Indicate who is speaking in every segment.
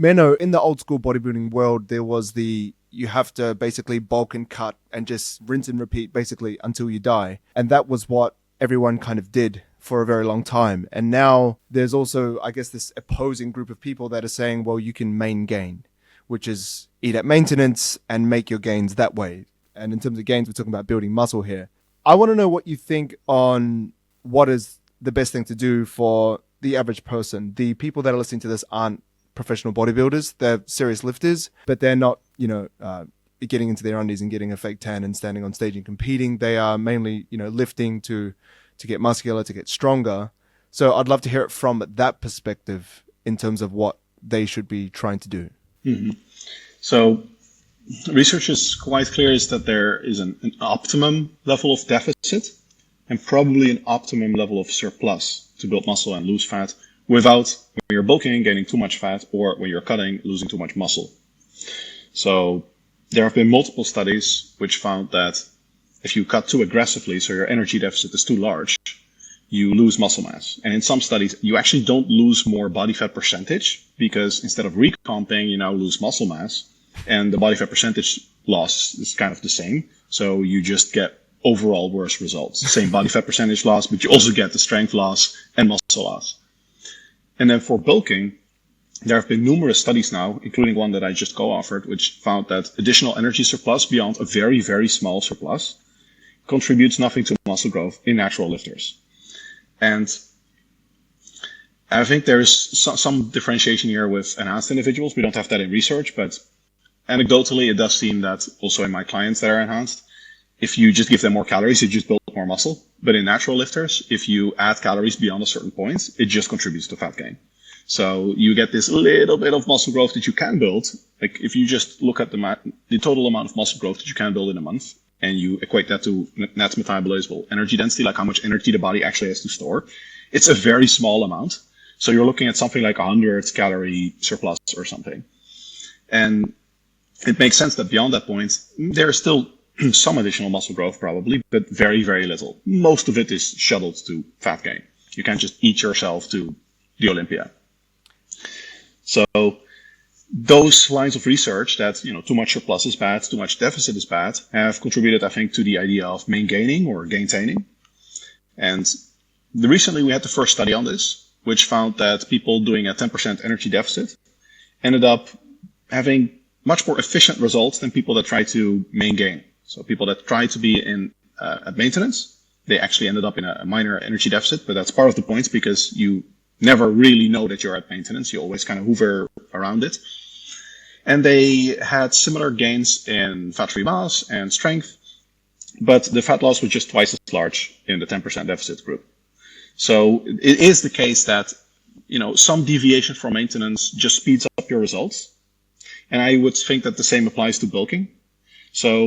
Speaker 1: Menno, in the old school bodybuilding world, there was you have to basically bulk and cut and just rinse and repeat basically until you die. And that was what everyone kind of did for a very long time. And now there's also, I guess, this opposing group of people that are saying, well, you can main gain, which is eat at maintenance and make your gains that way. And in terms of gains, we're talking about building muscle here. I want to know what you think on what is the best thing to do for the average person. The people that are listening to this aren't professional bodybuilders. They're serious lifters, but they're not, getting into their undies and getting a fake tan and standing on stage and competing. They are mainly, lifting to get muscular, to get stronger. So I'd love to hear it from that perspective in terms of what they should be trying to do.
Speaker 2: Mm-hmm. So research is quite clear is that there is an optimum level of deficit and probably an optimum level of surplus to build muscle and lose fat without, when you're bulking, gaining too much fat, or when you're cutting, losing too much muscle. So there have been multiple studies which found that if you cut too aggressively, so your energy deficit is too large, you lose muscle mass. And in some studies, you actually don't lose more body fat percentage because instead of recomping, you now lose muscle mass. And the body fat percentage loss is kind of the same. So you just get overall worse results. Same body fat percentage loss, but you also get the strength loss and muscle loss. And then for bulking, there have been numerous studies now, including one that I just co-authored, which found that additional energy surplus beyond a very, very small surplus contributes nothing to muscle growth in natural lifters. And I think there's some differentiation here with enhanced individuals. We don't have that in research, but anecdotally, it does seem that also in my clients that are enhanced, if you just give them more calories, you just build more muscle. But in natural lifters, if you add calories beyond a certain point, it just contributes to fat gain. So you get this little bit of muscle growth that you can build. Like if you just look at the total amount of muscle growth that you can build in a month, and you equate that to net metabolizable energy density, like how much energy the body actually has to store, it's a very small amount. So you're looking at something like 100 calorie surplus or something. And it makes sense that beyond that point, there's still some additional muscle growth probably, but very, very little. Most of it is shuttled to fat gain. You can't just eat yourself to the Olympia. So those lines of research that, too much surplus is bad, too much deficit is bad, have contributed, I think, to the idea of maingaining or gaintaining. And recently we had the first study on this, which found that people doing a 10% energy deficit ended up having much more efficient results than people that try to maingain. So people that try to be at maintenance, they actually ended up in a minor energy deficit, but that's part of the point because you never really know that you're at maintenance. You always kind of hover around it. And they had similar gains in fat-free mass and strength, but the fat loss was just twice as large in the 10% deficit group. So it is the case that, some deviation from maintenance just speeds up your results. And I would think that the same applies to bulking. So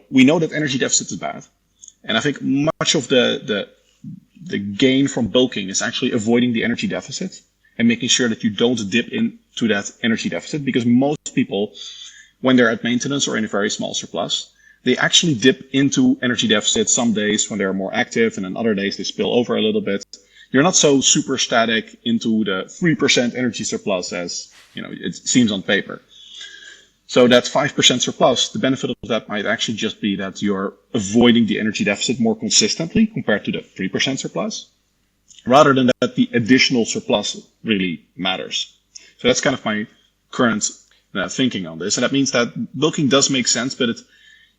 Speaker 2: we know that energy deficit is bad. And I think much of the gain from bulking is actually avoiding the energy deficit and making sure that you don't dip into that energy deficit, because most people, when they're at maintenance or in a very small surplus, they actually dip into energy deficit some days when they're more active, and then other days they spill over a little bit. You're not so super static into the 3% energy surplus as it seems on paper. So that 5% surplus, the benefit of that might actually just be that you're avoiding the energy deficit more consistently compared to the 3% surplus, rather than that the additional surplus really matters. So that's kind of my current thinking on this. And that means that bulking does make sense, but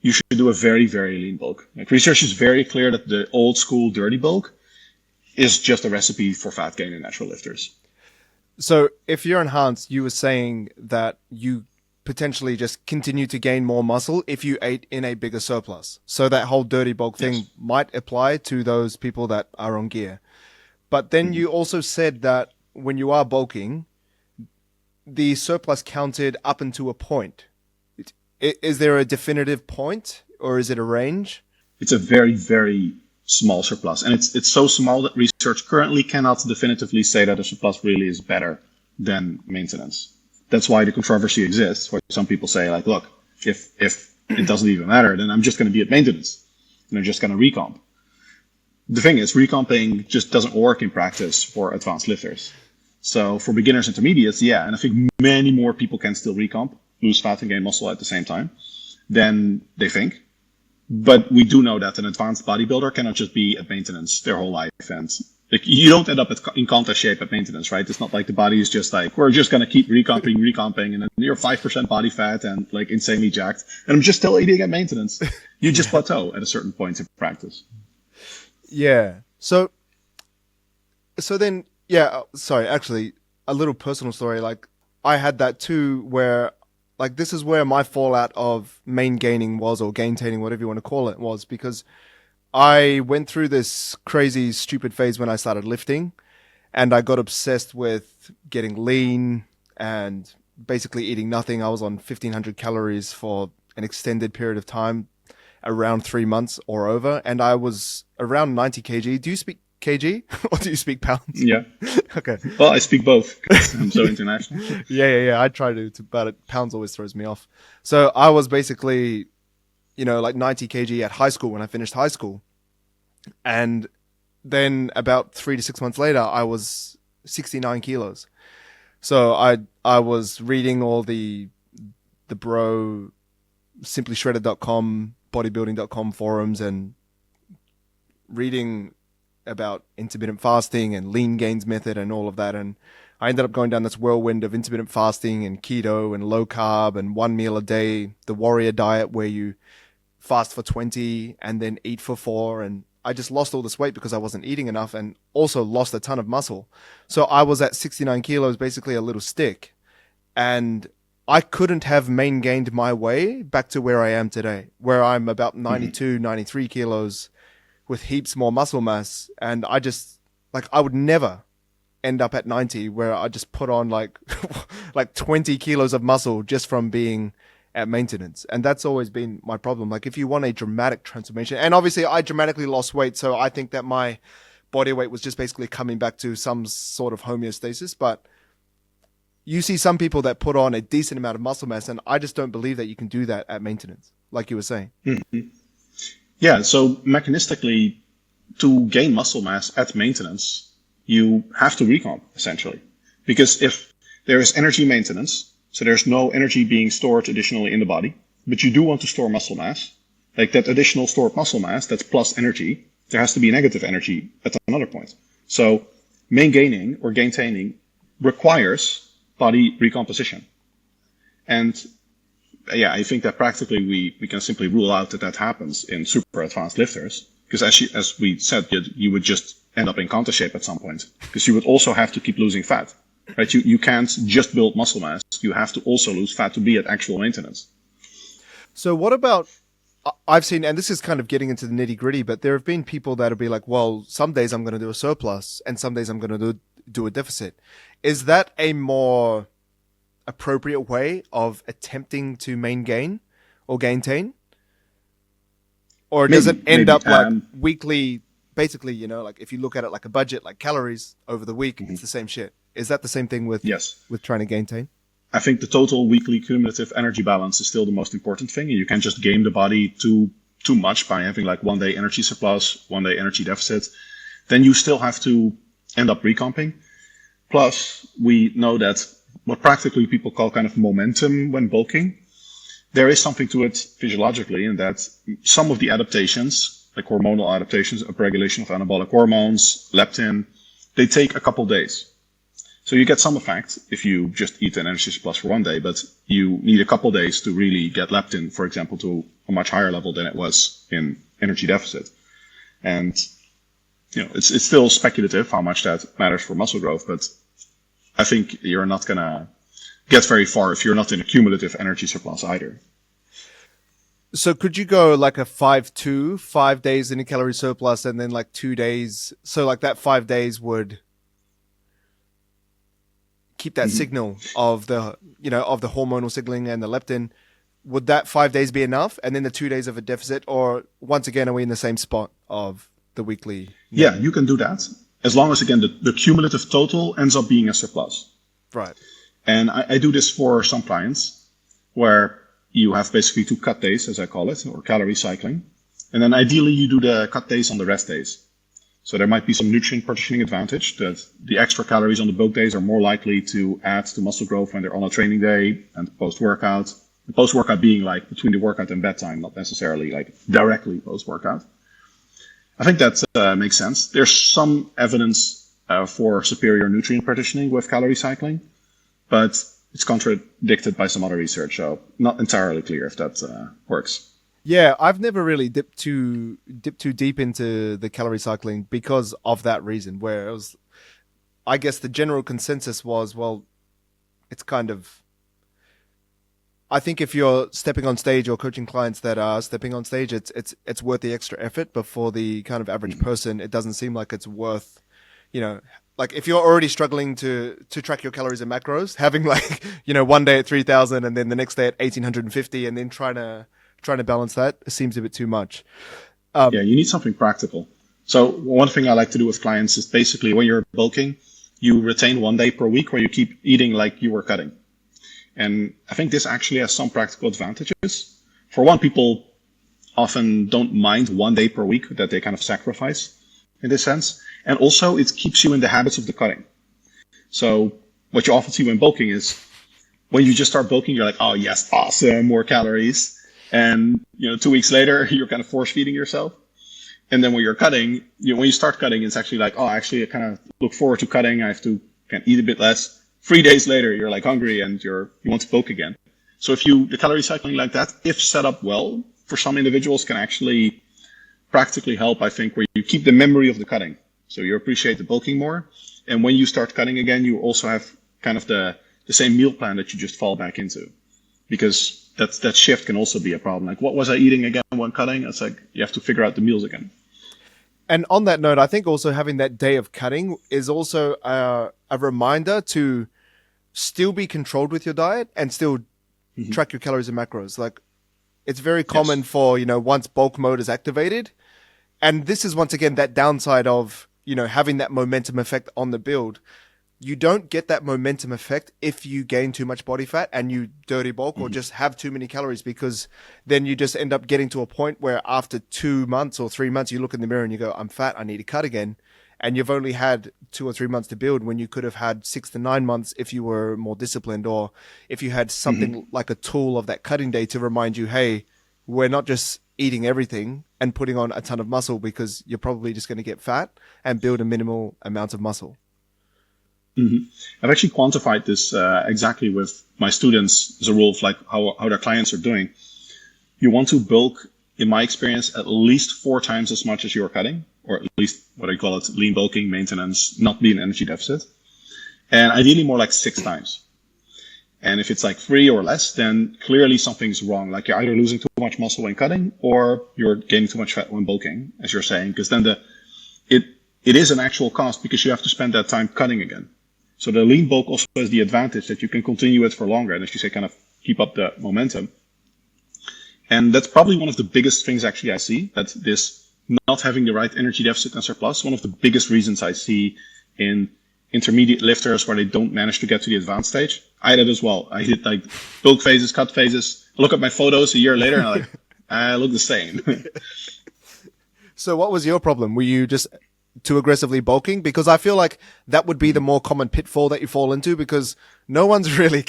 Speaker 2: you should do a very, very lean bulk. Like research is very clear that the old school dirty bulk is just a recipe for fat gain in natural lifters.
Speaker 1: So if you're enhanced, you were saying that you potentially just continue to gain more muscle if you ate in a bigger surplus. So that whole dirty bulk thing might apply to those people that are on gear. But then you also said that when you are bulking, the surplus counted up until a point. Is there a definitive point or is it a range?
Speaker 2: It's a very, very small surplus. And it's so small that research currently cannot definitively say that a surplus really is better than maintenance. That's why the controversy exists, where some people say, like, look, if it doesn't even matter, then I'm just going to be at maintenance and I'm just going to recomp. The thing is, recomping just doesn't work in practice for advanced lifters. So for beginners, intermediates, yeah, and I think many more people can still recomp, lose fat and gain muscle at the same time than they think. But we do know that an advanced bodybuilder cannot just be at maintenance their whole life. And like, you don't end up in contest shape at maintenance, right? It's not like the body is just like, we're just going to keep recomping, and then you're 5% body fat and like insanely jacked. And I'm just still eating at maintenance. You just plateau at a certain point in practice.
Speaker 1: Yeah. So then, yeah, sorry, actually, a little personal story. Like, I had that too, where, like, this is where my fallout of maingaining was, or gaintaining, whatever you want to call it, was because I went through this crazy, stupid phase when I started lifting, and I got obsessed with getting lean and basically eating nothing. I was on 1,500 calories for an extended period of time, around 3 months or over, and I was around 90 kg. Do you speak kg or do you speak pounds?
Speaker 2: Yeah.
Speaker 1: Okay.
Speaker 2: Well, I speak both because I'm so international.
Speaker 1: Yeah. I try to, but pounds always throws me off. So I was basically, like 90 kg at high school when I finished high school. And then about 3 to 6 months later, I was 69 kilos. So I was reading all the bro simplyshredded.com, bodybuilding.com forums, and reading about intermittent fasting and lean gains method and all of that. And I ended up going down this whirlwind of intermittent fasting and keto and low carb and 1 meal a day, the warrior diet where you fast for 20 and then eat for 4. And I just lost all this weight because I wasn't eating enough, and also lost a ton of muscle. So I was at 69 kilos, basically a little stick. And I couldn't have gained my way back to where I am today, where I'm about 92, 93 kilos with heaps more muscle mass. And I just, like, I would never end up at 90 where I just put on like 20 kilos of muscle just from being at maintenance. And that's always been my problem. Like, if you want a dramatic transformation, and obviously I dramatically lost weight, so I think that my body weight was just basically coming back to some sort of homeostasis. But you see some people that put on a decent amount of muscle mass, and I just don't believe that you can do that at maintenance, like you were saying.
Speaker 2: Mm-hmm. Yeah, so mechanistically, to gain muscle mass at maintenance, you have to recomp, essentially. Because if there is energy maintenance, so there's no energy being stored additionally in the body, but you do want to store muscle mass, like that additional stored muscle mass, that's plus energy, there has to be negative energy at another point. So maingaining or gaintaining requires body recomposition. And yeah, I think that practically we can simply rule out that happens in super advanced lifters, because as we said, you would just end up in counter shape at some point, because you would also have to keep losing fat, right? You can't just build muscle mass. You have to also lose fat to be at actual maintenance.
Speaker 1: So what about, I've seen, and this is kind of getting into the nitty gritty, but there have been people that'll be like, well, some days I'm going to do a surplus and some days I'm going to do a deficit. Is that a more appropriate way of attempting to gain or gaintain? Or does it end up like weekly, basically, like if you look at it like a budget, like calories over the week, it's the same shit. Is that the same thing with trying to gaintain?
Speaker 2: I think the total weekly cumulative energy balance is still the most important thing. You can't just game the body too much by having like 1 day energy surplus, 1 day energy deficit. Then you still have to end up recomping. Plus, we know that what practically people call kind of momentum when bulking, there is something to it physiologically in that some of the adaptations, like hormonal adaptations, upregulation of anabolic hormones, leptin, they take a couple days. So you get some effect if you just eat an energy surplus for 1 day, but you need a couple days to really get leptin, for example, to a much higher level than it was in energy deficit. And it's still speculative how much that matters for muscle growth, but I think you're not going to get very far if you're not in a cumulative energy surplus either.
Speaker 1: So could you go like a 5-2, 5 days in a calorie surplus and then like 2 days? So like that 5 days would keep that signal of the, of the hormonal signaling and the leptin. Would that 5 days be enough? And then the 2 days of a deficit? Or once again, are we in the same spot of the weekly?
Speaker 2: Yeah, you can do that. As long as, again, the cumulative total ends up being a surplus.
Speaker 1: Right.
Speaker 2: And I do this for some clients where you have basically 2 cut days, as I call it, or calorie cycling. And then ideally you do the cut days on the rest days. So there might be some nutrient partitioning advantage that the extra calories on the bulk days are more likely to add to muscle growth when they're on a training day and post-workout. The post-workout being like between the workout and bedtime, not necessarily like directly post-workout. I think that makes sense. There's some evidence for superior nutrient partitioning with calorie cycling, but it's contradicted by some other research, so not entirely clear if that works.
Speaker 1: Yeah, I've never really dipped too deep into the calorie cycling because of that reason, where it was, I guess the general consensus was, well, it's kind of, I think if you're stepping on stage or coaching clients that are stepping on stage, it's worth the extra effort, but for the kind of average person, it doesn't seem like it's worth, like if you're already struggling to track your calories and macros, having like, one day at 3,000 and then the next day at 1,850 and then trying to balance that seems a bit too much.
Speaker 2: Yeah, you need something practical. So one thing I like to do with clients is basically when you're bulking, you retain 1 day per week where you keep eating like you were cutting. And I think this actually has some practical advantages. For one, people often don't mind 1 day per week that they kind of sacrifice in this sense. And also it keeps you in the habits of the cutting. So what you often see when bulking is when you just start bulking, you're like, oh yes, awesome, more calories. And 2 weeks later, you're kind of force feeding yourself. And then when you're cutting, when you start cutting, it's actually like, oh, actually, I kind of look forward to cutting. I have to kind of eat a bit less. 3 days later, you're like hungry and you want to bulk again. So the calorie cycling like that, if set up well, for some individuals can actually practically help, I think, where you keep the memory of the cutting. So you appreciate the bulking more. And when you start cutting again, you also have kind of the same meal plan that you just fall back into. Because that shift can also be a problem. Like, what was I eating again when cutting? It's like you have to figure out the meals again.
Speaker 1: And on that note, I think also having that day of cutting is also a reminder to still be controlled with your diet and still track your calories and macros. Like, it's very common for, once bulk mode is activated. And this is once again that downside of, having that momentum effect on the build. You don't get that momentum effect if you gain too much body fat and you dirty bulk or just have too many calories, because then you just end up getting to a point where after 2 months or 3 months, you look in the mirror and you go, I'm fat, I need to cut again. And you've only had 2 or 3 months to build when you could have had 6 to 9 months if you were more disciplined, or if you had something like a tool of that cutting day to remind you, hey, we're not just eating everything and putting on a ton of muscle, because you're probably just going to get fat and build a minimal amount of muscle.
Speaker 2: I've actually quantified this exactly with my students as a rule of like how their clients are doing. You want to bulk, in my experience, at least 4 times as much as you're cutting, or at least what I call it, lean bulking, maintenance, not be an energy deficit. And ideally more like 6 times. And if it's like 3 or less, then clearly something's wrong. Like you're either losing too much muscle when cutting or you're gaining too much fat when bulking, as you're saying, because then it is an actual cost because you have to spend that time cutting again. So the lean bulk also has the advantage that you can continue it for longer. And as you say, kind of keep up the momentum. And that's probably one of the biggest things actually I see, that this not having the right energy deficit and surplus, one of the biggest reasons I see in intermediate lifters where they don't manage to get to the advanced stage. I had it as well. I hit like bulk phases, cut phases. I look at my photos a year later and I'm like, I look the same.
Speaker 1: So what was your problem? Were you just too aggressively bulking? Because I feel like that would be the more common pitfall that you fall into, because no one's really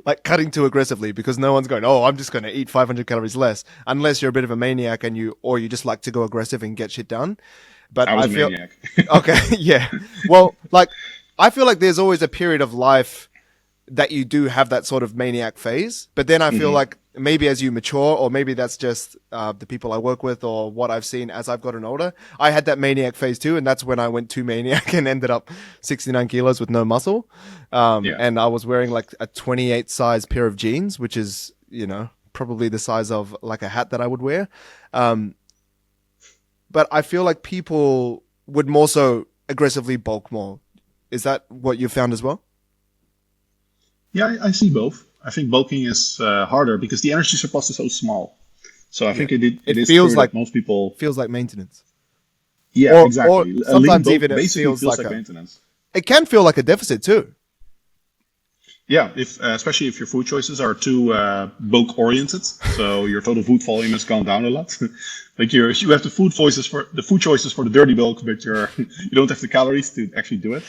Speaker 1: like cutting too aggressively, because no one's going, oh, I'm just going to eat 500 calories less, unless you're a bit of a maniac and you just like to go aggressive and get shit done. But
Speaker 2: I was a maniac.
Speaker 1: Okay. Yeah. Well, like, I feel like there's always a period of life that you do have that sort of maniac phase. But then I feel like maybe as you mature, or maybe that's just the people I work with or what I've seen as I've gotten older, I had that maniac phase too. And that's when I went too maniac and ended up 69 kilos with no muscle. And I was wearing like a 28 size pair of jeans, which is, probably the size of like a hat that I would wear. But I feel like people would more so aggressively bulk more. Is that what you found as well?
Speaker 2: Yeah, I see both. I think bulking is harder because the energy surplus is so small. So I think it is
Speaker 1: feels like
Speaker 2: most people
Speaker 1: feels like maintenance.
Speaker 2: Yeah, exactly.
Speaker 1: Or sometimes even it
Speaker 2: basically
Speaker 1: feels like
Speaker 2: maintenance.
Speaker 1: It can feel like a deficit too.
Speaker 2: Yeah, if especially if your food choices are too bulk oriented, so your total food volume has gone down a lot. Like you have the food choices for the dirty bulk, but you don't have the calories to actually do it.